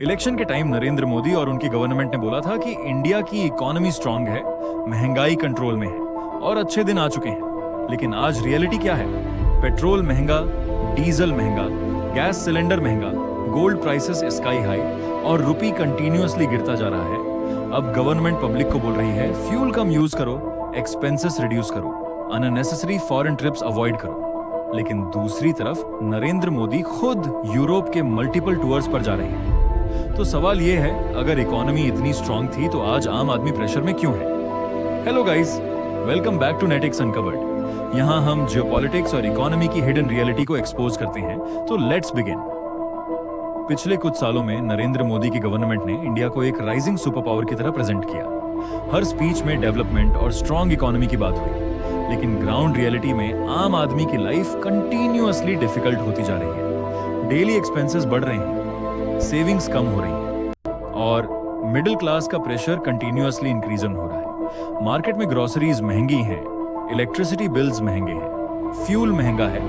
Election के time Narendra Modi और उनकी गवर्नमेंट ने बोला था कि इंडिया की इकोनॉमी स्ट्रांग है, महंगाई कंट्रोल में है और अच्छे दिन आ चुके हैं। लेकिन आज रियलिटी क्या है? पेट्रोल महंगा, डीजल महंगा, गैस सिलेंडर महंगा, गोल्ड प्राइसेस स्काई हाई और रुपी कंटिन्यूअसली गिरता जा रहा है। अब गवर्नमेंट पब्लिक को बोल रही है फ्यूल कम यूज करो, एक्सपेंसेस रिड्यूस करो, अननेसेसरी फॉरेन ट्रिप्स अवॉइड करो। लेकिन दूसरी तरफ नरेंद्र मोदी खुद यूरोप के मल्टीपल टूर्स पर जा रहे हैं। तो सवाल यह है, अगर इकोनॉमी इतनी स्ट्रांग थी तो आज आम आदमी प्रेशर में क्यों है? Hello guys, welcome back to Netix uncovered. यहां हम जियोपॉलिटिक्स और इकोनॉमी की हिडन रियलिटी को एक्सपोज करते हैं। तो लेट्स बिगिन। पिछले कुछ सालों में नरेंद्र मोदी की गवर्नमेंट ने इंडिया को एक राइजिंग सुपर पावर की तरह प्रेजेंट किया। हर स्पीच में डेवलपमेंट और स्ट्रांग इकोनॉमी की बात हुई, लेकिन ग्राउंड रियलिटी में आम आदमी की लाइफ कंटिन्यूअसली डिफिकल्ट होती जा रही है। डेली एक्सपेंसेस बढ़ रहे हैं, सेविंग्स कम हो रही हैं और मिडिल क्लास का प्रेशर कंटिन्यूअसली इंक्रीज हो रहा है। मार्केट में ग्रोसरीज महंगी हैं, इलेक्ट्रिसिटी बिल्स महंगे हैं, फ्यूल महंगा है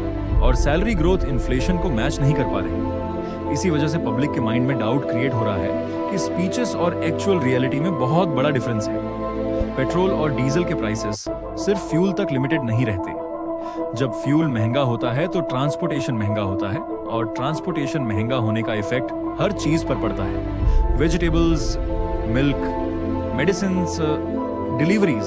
और सैलरी ग्रोथ इन्फ्लेशन को मैच नहीं कर पा रही। इसी वजह से पब्लिक के माइंड में डाउट क्रिएट हो रहा है कि स्पीचेस और एक्चुअल रियलिटी में बहुत बड़ा डिफरेंस है। पेट्रोल और डीजल के प्राइसेस सिर्फ फ्यूल तक लिमिटेड नहीं रहते। जब फ्यूल महंगा होता है तो ट्रांसपोर्टेशन महंगा होता है और ट्रांसपोर्टेशन महंगा होने का इफेक्ट हर चीज पर पड़ता है। वेजिटेबल्स, मिल्क, मेडिसिन्स, डिलीवरीज,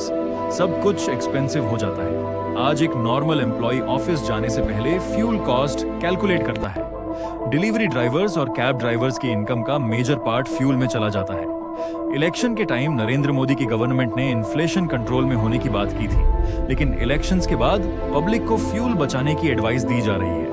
सब कुछ एक्सपेंसिव हो जाता है। आज एक नॉर्मल एम्प्लॉय ऑफिस जाने से पहले फ्यूल कॉस्ट कैलकुलेट करता है। डिलीवरी ड्राइवर्स और कैब ड्राइवर्स की इनकम का मेजर पार्ट फ्यूल में चला जाता है। इलेक्शन के टाइम नरेंद्र मोदी की गवर्नमेंट ने इन्फ्लेशन कंट्रोल में होने की बात की थी, लेकिन इलेक्शंस के बाद पब्लिक को फ्यूल बचाने की एडवाइस दी जा रही है।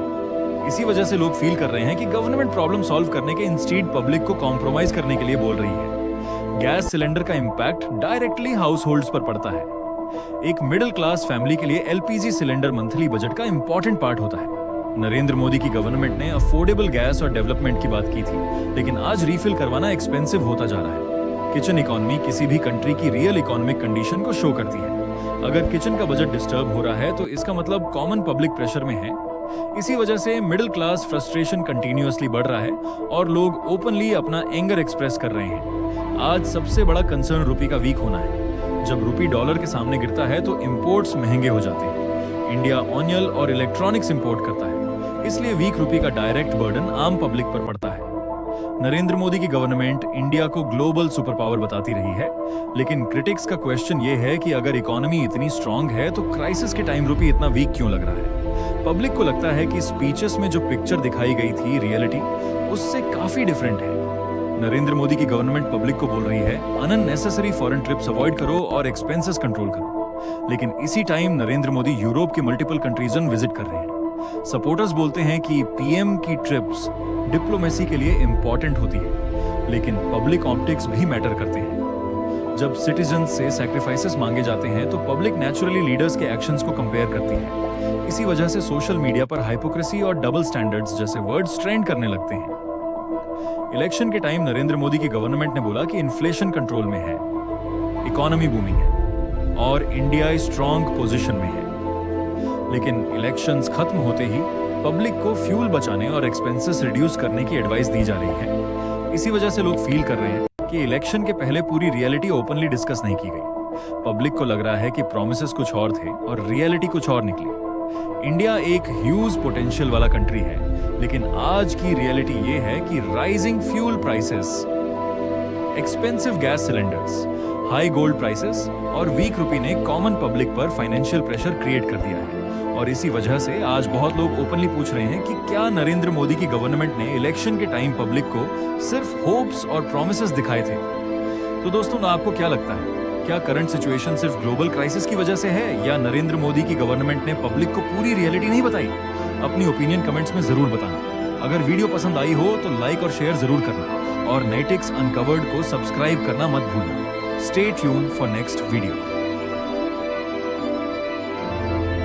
इसी वजह से लोग फील कर रहे हैं कि गवर्नमेंट प्रॉब्लम सॉल्व करने के इंस्टेड पब्लिक को कॉम्प्रोमाइज करने के लिए बोल रही है। गैस सिलेंडर का इंपैक्ट डायरेक्टली हाउस होल्ड्स पर पड़ता है। एक मिडिल क्लास फैमिली के लिए एलपीजी सिलेंडर मंथली बजट का इंपॉर्टेंट पार्ट होता है। नरेंद्र मोदी की गवर्नमेंट ने अफोर्डेबल गैस और डेवलपमेंट की बात की थी, लेकिन आज रीफिल करवाना एक्सपेंसिव होता जा रहा है। किचन इकोनॉमी किसी भी कंट्री की रियल इकोनॉमिक कंडीशन को शो करती है। अगर किचन का बजट डिस्टर्ब हो रहा है तो इसका मतलब कॉमन पब्लिक प्रेशर में है। इसी वजह से मिडिल क्लास फ्रस्ट्रेशन कंटिन्यूअसली बढ़ रहा है और लोग ओपनली अपना एंगर एक्सप्रेस कर रहे हैं। आज सबसे बड़ा कंसर्न रुपी का वीक होना है। जब रुपी डॉलर के सामने गिरता है तो इंपोर्ट्स महंगे हो जाते हैं। इंडिया ऑनियल और इलेक्ट्रॉनिक्स इंपोर्ट करता है, इसलिए वीक रुपी का डायरेक्ट बर्डन आम पब्लिक पर पड़ता है। नरेंद्र मोदी की गवर्नमेंट इंडिया को ग्लोबल सुपर पावर बताती रही है, लेकिन क्रिटिक्स का क्वेश्चन ये है कि अगर इकोनॉमी इतनी स्ट्रांग है तो क्राइसिस के टाइम रुपी इतना वीक क्यों लग रहा है? पब्लिक को लगता है कि स्पीचेस में जो पिक्चर दिखाई गई थी रियलिटी उससे काफी डिफरेंट है। नरेंद्र मोदी की गवर्नमेंट पब्लिक को बोल रही है अननेसेसरी फॉरेन ट्रिप्स अवॉइड करो और एक्सपेंसेस कंट्रोल करो, लेकिन इसी टाइम नरेंद्र मोदी यूरोप के मल्टीपल कंट्रीज विजिट कर रहे हैं। सपोर्टर्स बोलते हैं कि पीएम की ट्रिप्स डिप्लोमेसी के लिए इंपॉर्टेंट होती है, लेकिन पब्लिक ऑप्टिक्स भी मैटर करते हैं। जब सिटीजन से सैक्रिफाइसेस मांगे जाते हैं तो पब्लिक नेचुरली लीडर्स के एक्शंस को कंपेयर करती है। इसी वजह से सोशल मीडिया पर हाइपोक्रेसी और डबल स्टैंडर्ड्स जैसे वर्ड्स ट्रेंड करने लगते हैं। इलेक्शन के टाइम नरेंद्र मोदी की गवर्नमेंट ने बोला कि इन्फ्लेशन कंट्रोल में है, इकोनॉमी बूमिंग है और इंडिया स्ट्रांग पोजीशन में है। लेकिन इलेक्शंस खत्म होते ही पब्लिक को फ्यूल बचाने और एक्सपेंसेस रिड्यूस करने की एडवाइस दी जा रही है। इसी वजह से लोग फील कर रहे हैं कि इलेक्शन के पहले पूरी रियलिटी ओपनली डिस्कस नहीं की गई। पब्लिक को लग रहा है कि प्रॉमिसेस कुछ और थे और रियलिटी कुछ और निकली। इंडिया एक ह्यूज पोटेंशियल वाला कंट्री है, लेकिन आज की रियलिटी ये है कि rising fuel prices, expensive gas cylinders, high gold prices और वीक रुपी ने कॉमन पब्लिक पर फाइनेंशियल प्रेशर क्रिएट कर दिया है। और इसी वजह से आज बहुत लोग ओपनली पूछ रहे हैं कि क्या नरेंद्र मोदी की गवर्नमेंट ने इलेक्शन के टाइम पब्लिक को सिर्फ होप्स और प्रॉमिसेस दिखाए थे? तो दोस्तों, आपको क्या लगता है, क्या करंट सिचुएशन सिर्फ ग्लोबल क्राइसिस की वजह से है या नरेंद्र मोदी की गवर्नमेंट ने पब्लिक को पूरी रियलिटी नहीं बताई? अपनी ओपिनियन कमेंट्स में जरूर बताना। अगर वीडियो पसंद आई हो तो लाइक और शेयर जरूर करना और नेटिक्स अनकवर्ड को सब्सक्राइब करना मत भूलना। Stay tuned for next video.